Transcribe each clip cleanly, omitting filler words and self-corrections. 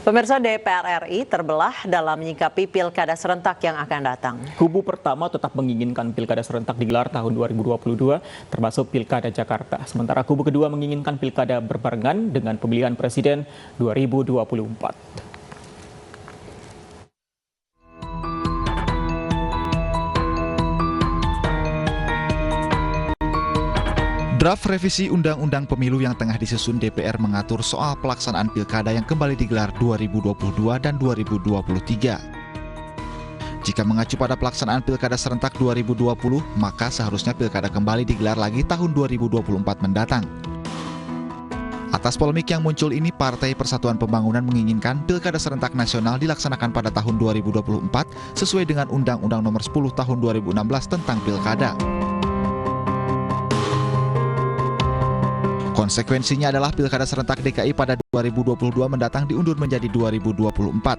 Pemirsa, DPR RI terbelah dalam menyikapi pilkada serentak yang akan datang. Kubu pertama tetap menginginkan pilkada serentak digelar tahun 2022, termasuk pilkada Jakarta. Sementara kubu kedua menginginkan pilkada berbarengan dengan pemilihan presiden 2024. Draft revisi Undang-Undang Pemilu yang tengah disusun DPR mengatur soal pelaksanaan pilkada yang kembali digelar 2022 dan 2023. Jika mengacu pada pelaksanaan pilkada serentak 2020, maka seharusnya pilkada kembali digelar lagi tahun 2024 mendatang. Atas polemik yang muncul ini, Partai Persatuan Pembangunan menginginkan pilkada serentak nasional dilaksanakan pada tahun 2024 sesuai dengan Undang-Undang Nomor 10 Tahun 2016 tentang pilkada. Konsekuensinya adalah pilkada serentak DKI pada 2022 mendatang diundur menjadi 2024.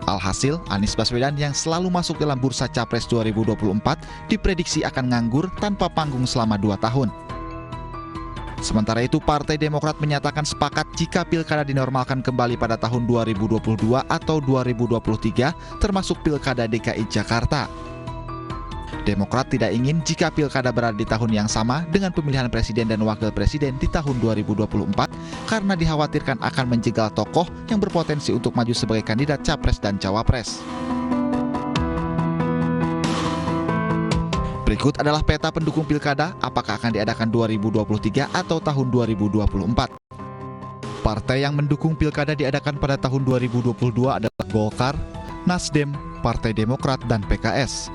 Alhasil, Anies Baswedan yang selalu masuk dalam bursa Capres 2024 diprediksi akan nganggur tanpa panggung selama 2 tahun. Sementara itu, Partai Demokrat menyatakan sepakat jika pilkada dinormalkan kembali pada tahun 2022 atau 2023, termasuk pilkada DKI Jakarta. Demokrat tidak ingin jika pilkada berada di tahun yang sama dengan pemilihan presiden dan wakil presiden di tahun 2024 karena dikhawatirkan akan menjegal tokoh yang berpotensi untuk maju sebagai kandidat capres dan cawapres. Berikut adalah peta pendukung pilkada, apakah akan diadakan 2023 atau tahun 2024. Partai yang mendukung pilkada diadakan pada tahun 2022 adalah Golkar, Nasdem, Partai Demokrat, dan PKS.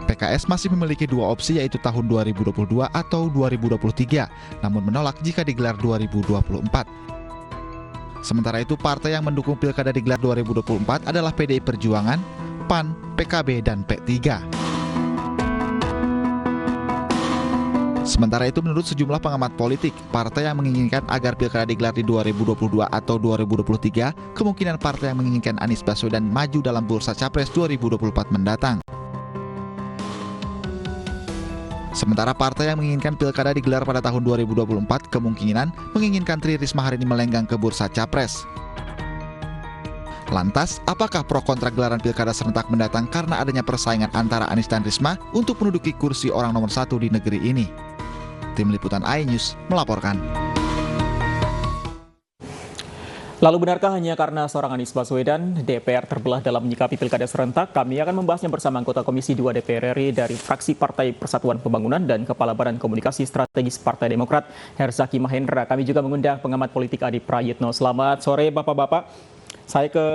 PKS masih memiliki 2 opsi, yaitu tahun 2022 atau 2023, namun menolak jika digelar 2024. Sementara itu, partai yang mendukung pilkada digelar 2024 adalah PDI Perjuangan, PAN, PKB, dan P3. Sementara itu, menurut sejumlah pengamat politik, partai yang menginginkan agar pilkada digelar di 2022 atau 2023, kemungkinan partai yang menginginkan Anies Baswedan maju dalam bursa Capres 2024 mendatang. Sementara partai yang menginginkan pilkada digelar pada tahun 2024 kemungkinan menginginkan Tri Risma hari ini melenggang ke bursa Capres. Lantas, apakah pro kontra gelaran pilkada serentak mendatang karena adanya persaingan antara Anies dan Risma untuk menduduki kursi orang nomor 1 di negeri ini? Tim Liputan iNews melaporkan. Lalu benarkah hanya karena seorang Anies Baswedan, DPR terbelah dalam menyikapi pilkada serentak? Kami akan membahasnya bersama anggota Komisi 2 DPR RI dari fraksi Partai Persatuan Pembangunan dan Kepala Badan Komunikasi Strategis Partai Demokrat, Herzaki Mahendra. Kami juga mengundang pengamat politik Adi Prayitno. Selamat sore Bapak-Bapak. Saya ke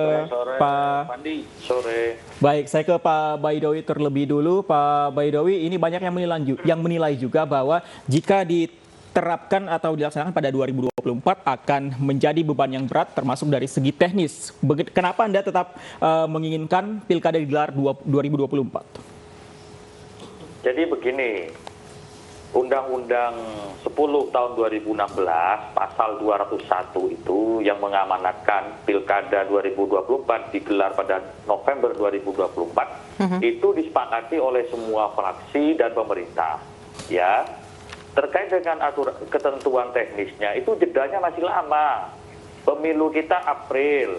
Pak Pandi. Sore. Baik, saya ke Pak Baidowi terlebih dulu. Pak Baidowi, ini banyak yang menilai juga bahwa jika diterapkan atau dilaksanakan pada 2024 akan menjadi beban yang berat termasuk dari segi teknis. Kenapa Anda tetap menginginkan pilkada digelar 2024? Jadi begini, Undang-Undang 10 tahun 2016 pasal 201 itu yang mengamanatkan pilkada 2024 digelar pada November 2024 itu disepakati oleh semua fraksi dan pemerintah. Ya. Terkait dengan ketentuan teknisnya, itu jedanya masih lama. Pemilu kita April,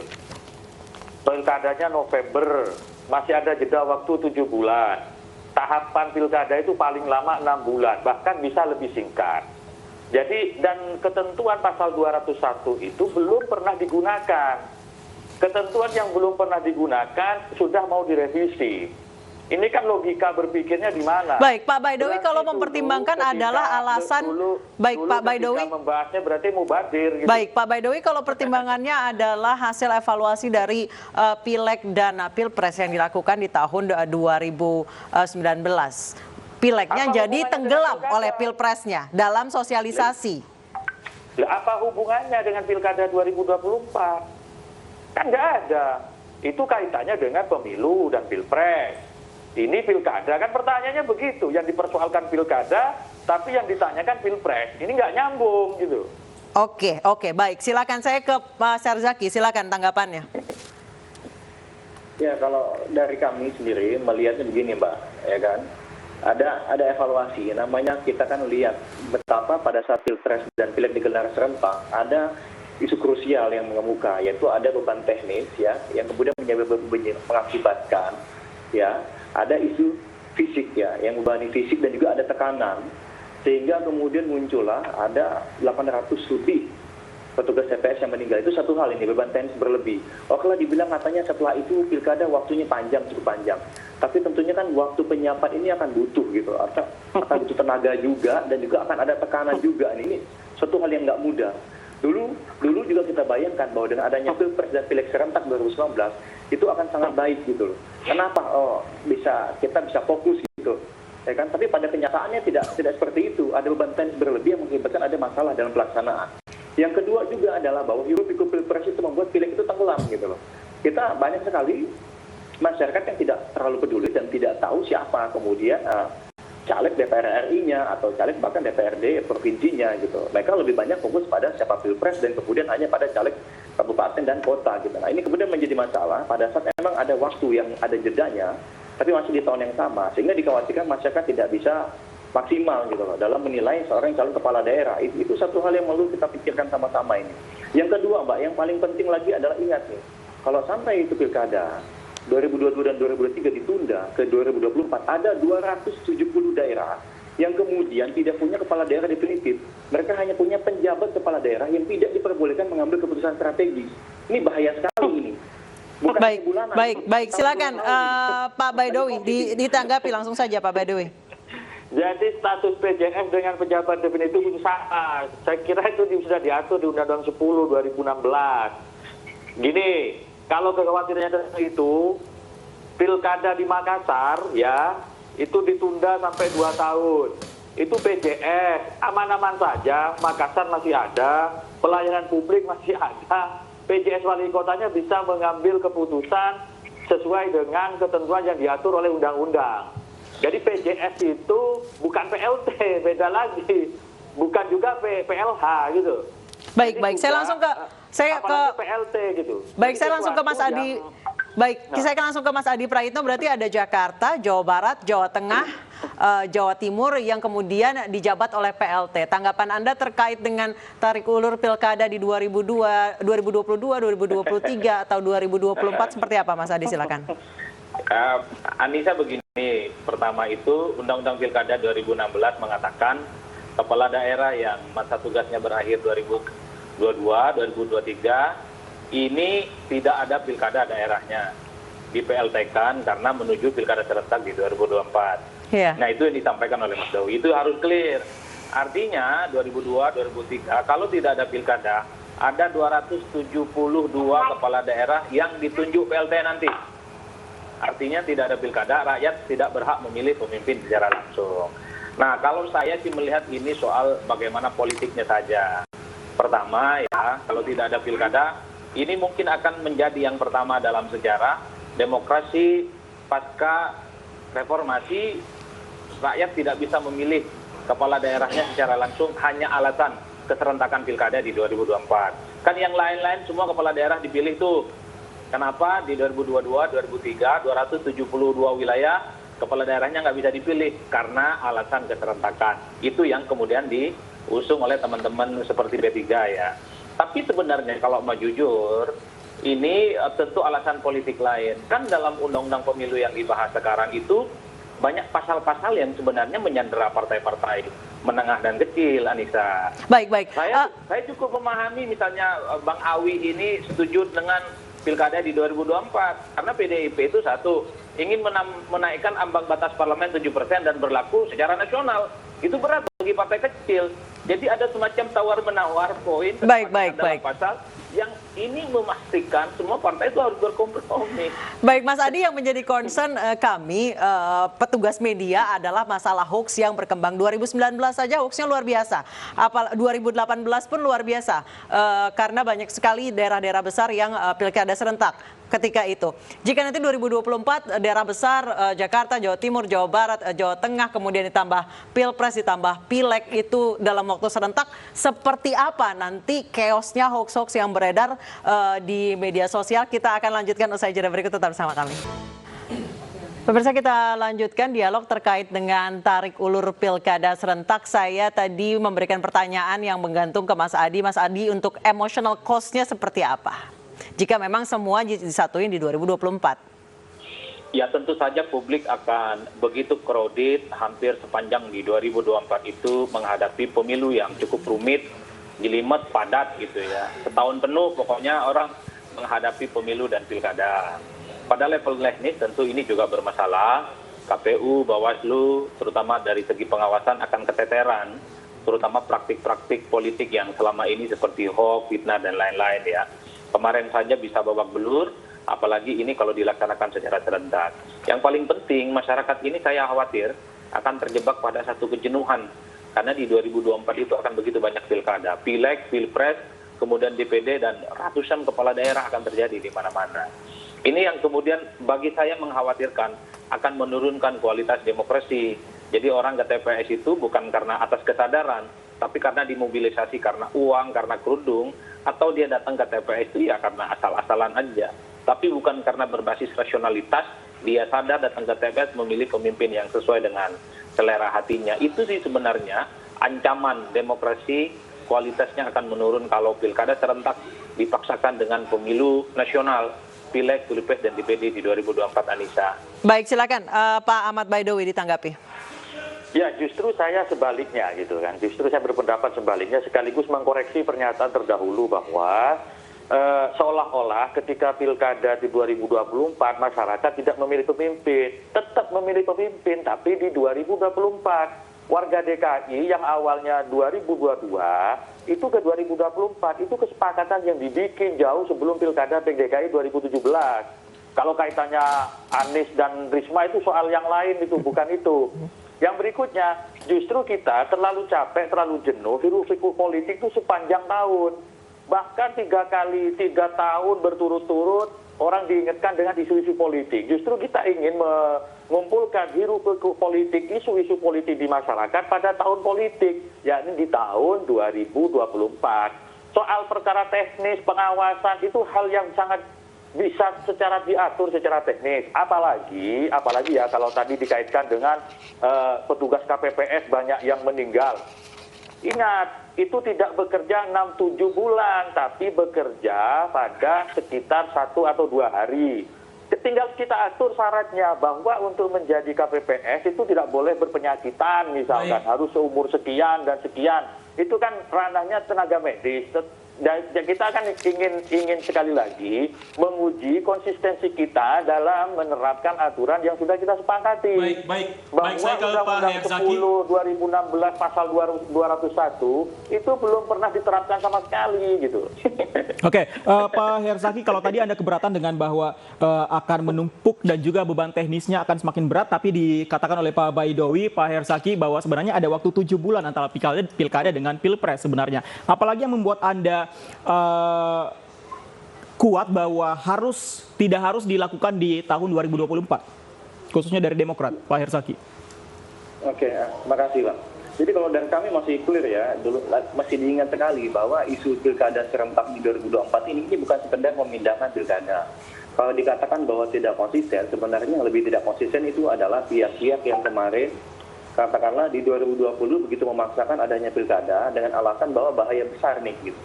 pilkadanya November, masih ada jeda waktu 7 bulan. Tahapan pilkada itu paling lama 6 bulan, bahkan bisa lebih singkat. Jadi, dan ketentuan pasal 201 itu belum pernah digunakan. Ketentuan yang belum pernah digunakan sudah mau direvisi. Ini kan logika berpikirnya di mana? Baik, Pak Baidowi, kalau mempertimbangkan adalah alasan baik Pak Baidowi membahasnya berarti mubadir gitu. Baik, Pak Baidowi, kalau pertimbangannya adalah hasil evaluasi dari Pileg dan Pilpres yang dilakukan di tahun 2019. Pilegnya jadi tenggelam oleh Pilpresnya dalam sosialisasi. Apa hubungannya dengan Pilkada 2024? Kan nggak ada. Itu kaitannya dengan pemilu dan Pilpres. Ini pilkada, kan pertanyaannya begitu, yang dipersoalkan pilkada, tapi yang ditanyakan pilpres, ini nggak nyambung gitu. Oke, baik. Silakan, saya ke Pak Herzaki, silakan tanggapannya. Ya, kalau dari kami sendiri melihatnya begini, Mbak, ya kan, ada evaluasi, namanya kita kan lihat betapa pada saat pilpres dan pileg digelar serentak, ada isu krusial yang mengemuka, yaitu ada beban teknis ya yang kemudian mengakibatkan ya ada isu fisik ya yang membebani fisik dan juga ada tekanan, sehingga kemudian muncullah ada 800 lebih petugas TPS yang meninggal. Itu satu hal, ini beban teknis berlebih. Kalau dibilang katanya setelah itu pilkada waktunya panjang, cukup panjang, tapi tentunya kan waktu penyiapan ini akan butuh gitu, akan butuh tenaga juga dan juga akan ada tekanan juga. Ini suatu hal yang nggak mudah. Dulu juga kita bayangkan bahwa dengan adanya Pilpres dan Pileg serentak 2019 itu akan sangat baik gitu loh. Kenapa? Kita bisa fokus gitu. Ya kan? Tapi pada kenyataannya tidak seperti itu. Ada beban teknis berlebih yang mengakibatkan ada masalah dalam pelaksanaan. Yang kedua juga adalah bahwa hiruk-pikuk Pilpres itu membuat Pileg itu tenggelam gitu loh. Kita banyak sekali masyarakat yang tidak terlalu peduli dan tidak tahu siapa kemudian caleg DPR RI-nya atau caleg bahkan DPRD provinsinya gitu. Mereka lebih banyak fokus pada siapa Pilpres dan kemudian hanya pada caleg kabupaten dan kota gitu. Nah, ini kemudian menjadi masalah pada saat memang ada waktu yang ada jedanya, tapi masih di tahun yang sama, sehingga dikhawatirkan masyarakat tidak bisa maksimal gitu loh dalam menilai seorang calon kepala daerah. Itu satu hal yang perlu kita pikirkan sama-sama ini. Yang kedua, Mbak, yang paling penting lagi adalah ingat nih, kalau sampai itu pilkada 2022 dan 2023 ditunda ke 2024, ada 270 daerah yang kemudian tidak punya kepala daerah definitif. Mereka hanya punya penjabat kepala daerah yang tidak diperbolehkan mengambil keputusan strategis. Ini bahaya sekali ini. Bukan bulanan. Baik. Silakan Pak Baidowi ditanggapi langsung saja Pak Baidowi. Jadi status PJF dengan pejabat definitif itu sama. Saya kira itu sudah diatur di Undang-Undang 10 2016. Gini, kalau kekhawatirannya itu, pilkada di Makassar ya, itu ditunda sampai 2 tahun. Itu PJS, aman-aman saja, Makassar masih ada, pelayanan publik masih ada, PJS wali kotanya bisa mengambil keputusan sesuai dengan ketentuan yang diatur oleh undang-undang. Jadi PJS itu bukan PLT, beda lagi. Bukan juga PLH gitu. Baik. Saya langsung ke PLT gitu. Baik, saya langsung ke Mas Adi. Saya akan langsung ke Mas Adi Praitno. Berarti ada Jakarta, Jawa Barat, Jawa Tengah, Jawa Timur yang kemudian dijabat oleh PLT. Tanggapan Anda terkait dengan tarik ulur pilkada di 2022, 2023 atau 2024 seperti apa, Mas Adi? Silakan. Anissa, begini, pertama itu Undang-Undang Pilkada 2016 mengatakan kepala daerah yang masa tugasnya berakhir 2022, 2023 ini tidak ada pilkada daerahnya, di PLT-kan karena menuju pilkada serentak di 2024. Yeah. Nah, itu yang disampaikan oleh Mas Dawi, itu harus clear. Artinya 2002, 2003 kalau tidak ada pilkada, ada 272 kepala daerah yang ditunjuk PLT nanti. Artinya tidak ada pilkada, rakyat tidak berhak memilih pemimpin secara langsung. Nah, kalau saya sih melihat ini soal bagaimana politiknya saja. Pertama ya, kalau tidak ada pilkada, ini mungkin akan menjadi yang pertama dalam sejarah demokrasi pasca reformasi, rakyat tidak bisa memilih kepala daerahnya secara langsung hanya alasan keserentakan pilkada di 2024. Kan yang lain-lain semua kepala daerah dipilih tuh. Kenapa di 2022, 2003, 272 wilayah kepala daerahnya nggak bisa dipilih karena alasan keserentakan. Itu yang kemudian diusung oleh teman-teman seperti B3 ya. Tapi sebenarnya kalau mau jujur, ini tentu alasan politik lain. Kan dalam undang-undang pemilu yang dibahas sekarang itu banyak pasal-pasal yang sebenarnya menyandera partai-partai menengah dan kecil, Anissa. Baik. Saya cukup memahami misalnya Bang Awi ini setuju dengan pilkada di 2024 karena PDIP itu satu ingin menaikkan ambang batas parlemen 7% dan berlaku secara nasional. Itu berat bagi partai kecil. Jadi ada semacam tawar-menawar poin dalam pasal yang ini memastikan semua partai itu harus berkompromi. Baik, Mas Adi, yang menjadi concern kami petugas media adalah masalah hoax yang berkembang. 2019 saja hoaxnya luar biasa. 2018 pun luar biasa karena banyak sekali daerah-daerah besar yang pilkada serentak ketika itu. Jika nanti 2024 daerah besar Jakarta, Jawa Timur, Jawa Barat, Jawa Tengah, kemudian ditambah Pilpres, ditambah Pileg itu dalam waktu serentak, seperti apa nanti chaosnya hoax-hoax yang beredar di media sosial? Kita akan lanjutkan usai jeda berikut, tetap bersama kami. Pemirsa, kita lanjutkan dialog terkait dengan tarik ulur pilkada serentak. Saya tadi memberikan pertanyaan yang menggantung ke Mas Adi. Mas Adi, untuk emotional cost-nya seperti apa? Jika memang semua disatuin di 2024. Ya tentu saja publik akan begitu crowded hampir sepanjang di 2024 itu menghadapi pemilu yang cukup rumit, jelimet, padat gitu ya. Setahun penuh pokoknya orang menghadapi pemilu dan pilkada. Pada level teknis tentu ini juga bermasalah. KPU, Bawaslu, terutama dari segi pengawasan akan keteteran, terutama praktik-praktik politik yang selama ini seperti hoax, fitnah, dan lain-lain ya. Kemarin saja bisa babak belur, apalagi ini kalau dilaksanakan secara serentak. Yang paling penting, masyarakat ini saya khawatir akan terjebak pada satu kejenuhan. Karena di 2024 itu akan begitu banyak pilkada, pileg, pilpres, kemudian DPD, dan ratusan kepala daerah akan terjadi di mana-mana. Ini yang kemudian bagi saya mengkhawatirkan akan menurunkan kualitas demokrasi. Jadi orang ke TPS itu bukan karena atas kesadaran, tapi karena dimobilisasi karena uang, karena kerudung, atau dia datang ke TPS itu ya karena asal-asalan aja. Tapi bukan karena berbasis rasionalitas, dia sadar datang ke TPS memilih pemimpin yang sesuai dengan selera hatinya. Itu sih sebenarnya ancaman demokrasi, kualitasnya akan menurun kalau pilkada serentak dipaksakan dengan pemilu nasional. Pileg, Pilpres, dan DPD di 2024, Anissa. Baik, silakan Pak Ahmad Baidowi ditanggapi. Ya, justru saya sebaliknya gitu kan. Justru saya berpendapat sebaliknya, sekaligus mengkoreksi pernyataan terdahulu bahwa seolah-olah ketika pilkada di 2024 masyarakat tidak memilih pemimpin, tetap memilih pemimpin, tapi di 2024 warga DKI yang awalnya 2022 itu ke 2024 itu kesepakatan yang dibikin jauh sebelum pilkada DKI 2017. Kalau kaitannya Anies dan Risma itu soal yang lain, itu bukan itu. Yang berikutnya, justru kita terlalu capek, terlalu jenuh hiruk-pikuk politik itu sepanjang tahun. Bahkan 3 tahun berturut-turut orang diingatkan dengan isu-isu politik. Justru kita ingin mengumpulkan hiruk-pikuk politik, isu-isu politik di masyarakat pada tahun politik, yakni di tahun 2024. Soal perkara teknis, pengawasan, itu hal yang sangat bisa secara diatur secara teknis. Apalagi ya kalau tadi dikaitkan dengan petugas KPPS banyak yang meninggal. Ingat, itu tidak bekerja 6-7 bulan, tapi bekerja pada sekitar 1 atau 2 hari. Tinggal kita atur syaratnya bahwa untuk menjadi KPPS itu tidak boleh berpenyakitan misalkan, harus seumur sekian dan sekian. Itu kan ranahnya tenaga medis. Dan kita kan ingin sekali lagi menguji konsistensi kita dalam menerapkan aturan yang sudah kita sepakati. Baik, bahwa saya ke Pak Undang-Undang Herzaki. 10 2016 pasal 201 itu belum pernah diterapkan sama sekali gitu. Oke, Pak Herzaki, kalau tadi Anda keberatan dengan bahwa akan menumpuk dan juga beban teknisnya akan semakin berat, tapi dikatakan oleh Pak Baidowi, Pak Herzaki, bahwa sebenarnya ada waktu 7 bulan antara pilkada dengan pilpres sebenarnya. Apalagi yang membuat Anda kuat bahwa tidak harus dilakukan di tahun 2024, khususnya dari Demokrat, Pak Herzaki? Oke, makasih Pak. Jadi kalau dari kami masih clear ya, dulu masih diingat sekali bahwa isu pilkada serentak di 2024 ini bukan sekedar memindahkan pilkada. Kalau dikatakan bahwa tidak konsisten, sebenarnya yang lebih tidak konsisten itu adalah pihak-pihak yang kemarin katakanlah di 2020 begitu memaksakan adanya pilkada dengan alasan bahwa bahaya besar nih gitu.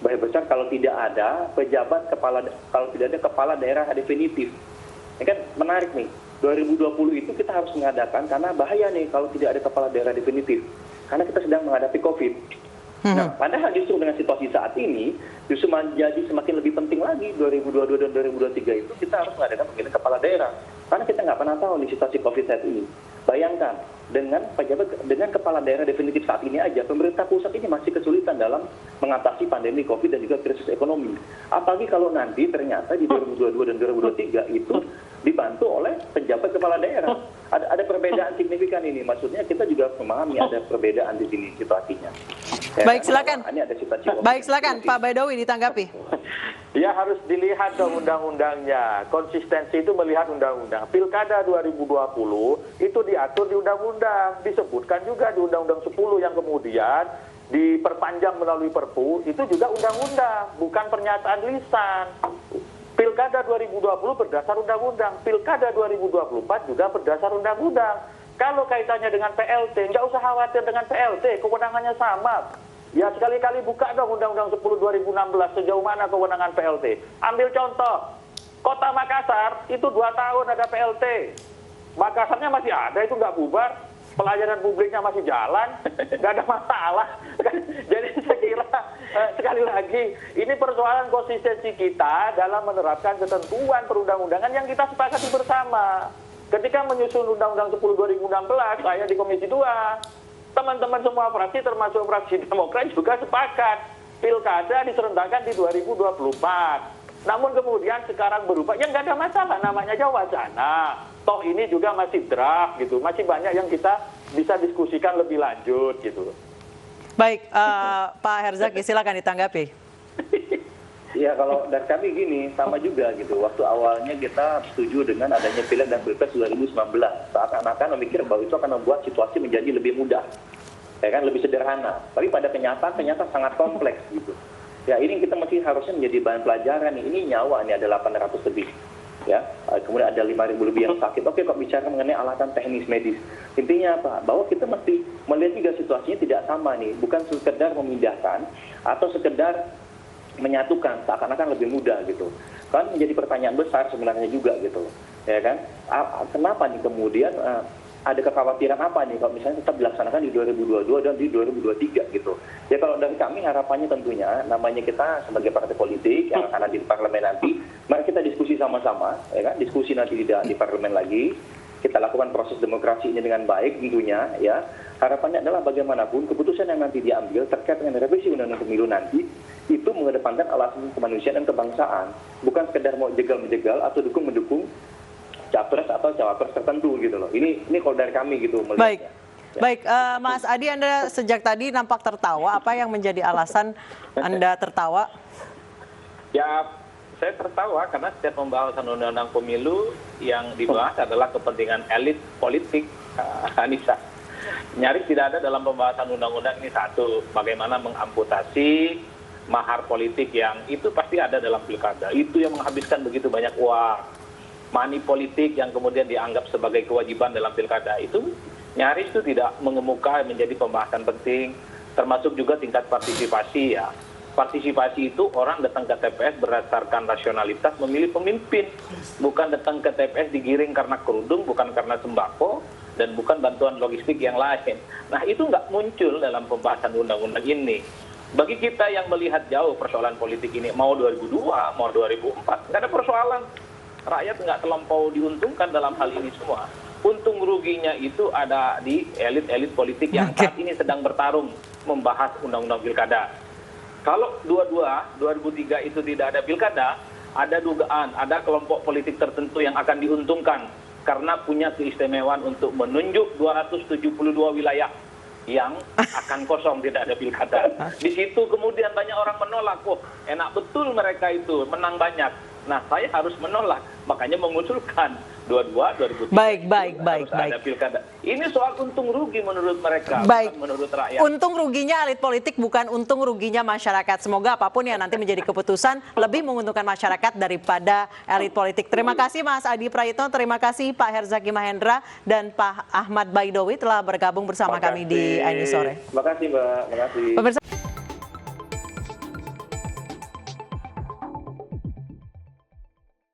Bahaya besar kalau tidak ada kalau tidak ada kepala daerah definitif. Ini kan menarik nih. 2020 itu kita harus mengadakan karena bahaya nih kalau tidak ada kepala daerah definitif. Karena kita sedang menghadapi COVID. Nah, padahal justru dengan situasi saat ini justru menjadi semakin lebih penting lagi 2022 dan 2023 itu kita harus mengadakan pemilihan kepala daerah. Karena kita nggak pernah tahu di situasi COVID saat ini. Bayangkan dengan kepala daerah definitif saat ini aja pemerintah pusat ini masih kesulitan dalam mengatasi pandemi COVID dan juga krisis ekonomi. Apalagi kalau nanti ternyata di 2022 dan 2023 itu dibantu oleh penjabat kepala daerah. Ada perbedaan signifikan ini. Maksudnya kita juga memahami ada perbedaan di sini situasinya. Baik, silakan. Ini ada situasi Baik, silakan Pak Baidowi ditanggapi. Ya harus dilihat dong undang-undangnya. Konsistensi itu melihat undang-undang. Pilkada 2020 itu diatur di undang-undang. Disebutkan juga di Undang-Undang 10 yang kemudian diperpanjang melalui Perpu. Itu juga undang-undang, bukan pernyataan lisan. Pilkada Pilkada 2020 berdasar undang-undang, Pilkada 2024 juga berdasar undang-undang. Kalau kaitannya dengan PLT, nggak usah khawatir dengan PLT, kewenangannya sama. Ya sekali-kali buka dong Undang-Undang 10 2016 sejauh mana kewenangan PLT. Ambil contoh, Kota Makassar itu 2 tahun ada PLT. Makassarnya masih ada, itu nggak bubar. Pelayanan publiknya masih jalan, nggak ada masalah. Jadi saya kira sekali lagi ini persoalan konsistensi kita dalam menerapkan ketentuan perundang-undangan yang kita sepakati bersama. Ketika menyusun Undang-Undang 10 2016, saya di Komisi 2, teman-teman semua fraksi termasuk fraksi Demokrat juga sepakat pilkada diserentakkan di 2024. Namun kemudian sekarang berubah, ya nggak ada masalah, namanya aja wacana. Toh ini juga masih draft gitu, masih banyak yang kita bisa diskusikan lebih lanjut gitu. Baik, Pak Herzaki silakan ditanggapi. Ya kalau dari kami gini, sama juga gitu. Waktu awalnya kita setuju dengan adanya Pileg dan Pilpres 2019. Seakan-akan memikir bahwa itu akan membuat situasi menjadi lebih mudah. Ya kan, lebih sederhana. Tapi pada kenyataan ternyata sangat kompleks gitu. Ya ini kita masih harusnya menjadi bahan pelajaran nih. Ini nyawa nih ada 800 lebih. Ya, kemudian ada 5.000 lebih yang sakit. Oke, kok bicara mengenai alatan teknis medis. Intinya apa? Bahwa kita mesti melihat juga situasinya tidak sama nih. Bukan sekedar memindahkan atau sekedar menyatukan, seakan-akan lebih mudah gitu. Kan menjadi pertanyaan besar sebenarnya juga gitu. Ya kan? Kenapa nih kemudian ada kekhawatiran apa nih kalau misalnya tetap dilaksanakan di 2022 dan di 2023 gitu. Ya kalau dari kami harapannya tentunya namanya kita sebagai partai politik yang akan ada di parlemen nanti, mari kita diskusi sama-sama, ya kan? Diskusi nanti di parlemen lagi. Kita lakukan proses demokrasi ini dengan baik tentunya ya. Harapannya adalah bagaimanapun keputusan yang nanti diambil terkait dengan revisi undang-undang pemilu nanti itu mengedepankan alasan kemanusiaan dan kebangsaan, bukan sekedar mau jegal-menjegal atau dukung-mendukung capres atau cawapres tertentu gitu loh. Ini kalau dari kami gitu melihatnya. Baik. Baik, Mas Adi, Anda sejak tadi nampak tertawa. Apa yang menjadi alasan Anda tertawa? Ya, saya tertawa karena setiap pembahasan undang-undang pemilu yang dibahas adalah kepentingan elit politik, Anissa. Nyaris tidak ada dalam pembahasan undang-undang ini satu, bagaimana mengamputasi mahar politik yang itu pasti ada dalam pilkada. Itu yang menghabiskan begitu banyak uang. Money politik yang kemudian dianggap sebagai kewajiban dalam pilkada itu nyaris itu tidak mengemuka menjadi pembahasan penting, termasuk juga tingkat partisipasi ya. Partisipasi itu orang datang ke TPS berdasarkan rasionalitas memilih pemimpin, bukan datang ke TPS digiring karena kerudung, bukan karena sembako, dan bukan bantuan logistik yang lain. Nah itu nggak muncul dalam pembahasan undang-undang ini. Bagi kita yang melihat jauh persoalan politik ini, mau 2002, mau 2004, nggak ada persoalan. Rakyat nggak terlampau diuntungkan dalam hal ini semua. Untung ruginya itu ada di elit-elit politik yang saat ini sedang bertarung membahas undang-undang pilkada. Kalau 2003 itu tidak ada pilkada, ada dugaan, ada kelompok politik tertentu yang akan diuntungkan karena punya keistimewaan untuk menunjuk 272 wilayah yang akan kosong tidak ada pilkada. Di situ kemudian banyak orang menolak, oh enak betul mereka itu menang banyak. Nah, saya harus menolak, makanya mengusulkan 22, 2003 harus ada pilkada. Ini soal untung rugi menurut mereka, bukan menurut rakyat. Untung ruginya elit politik, bukan untung ruginya masyarakat. Semoga apapun yang nanti menjadi keputusan lebih menguntungkan masyarakat daripada elit politik. Terima kasih Mas Adi Prayitno, terima kasih Pak Herzaki Mahendra dan Pak Ahmad Baidowi telah bergabung bersama kami di Ini Sore. Terima kasih Mbak, terima kasih.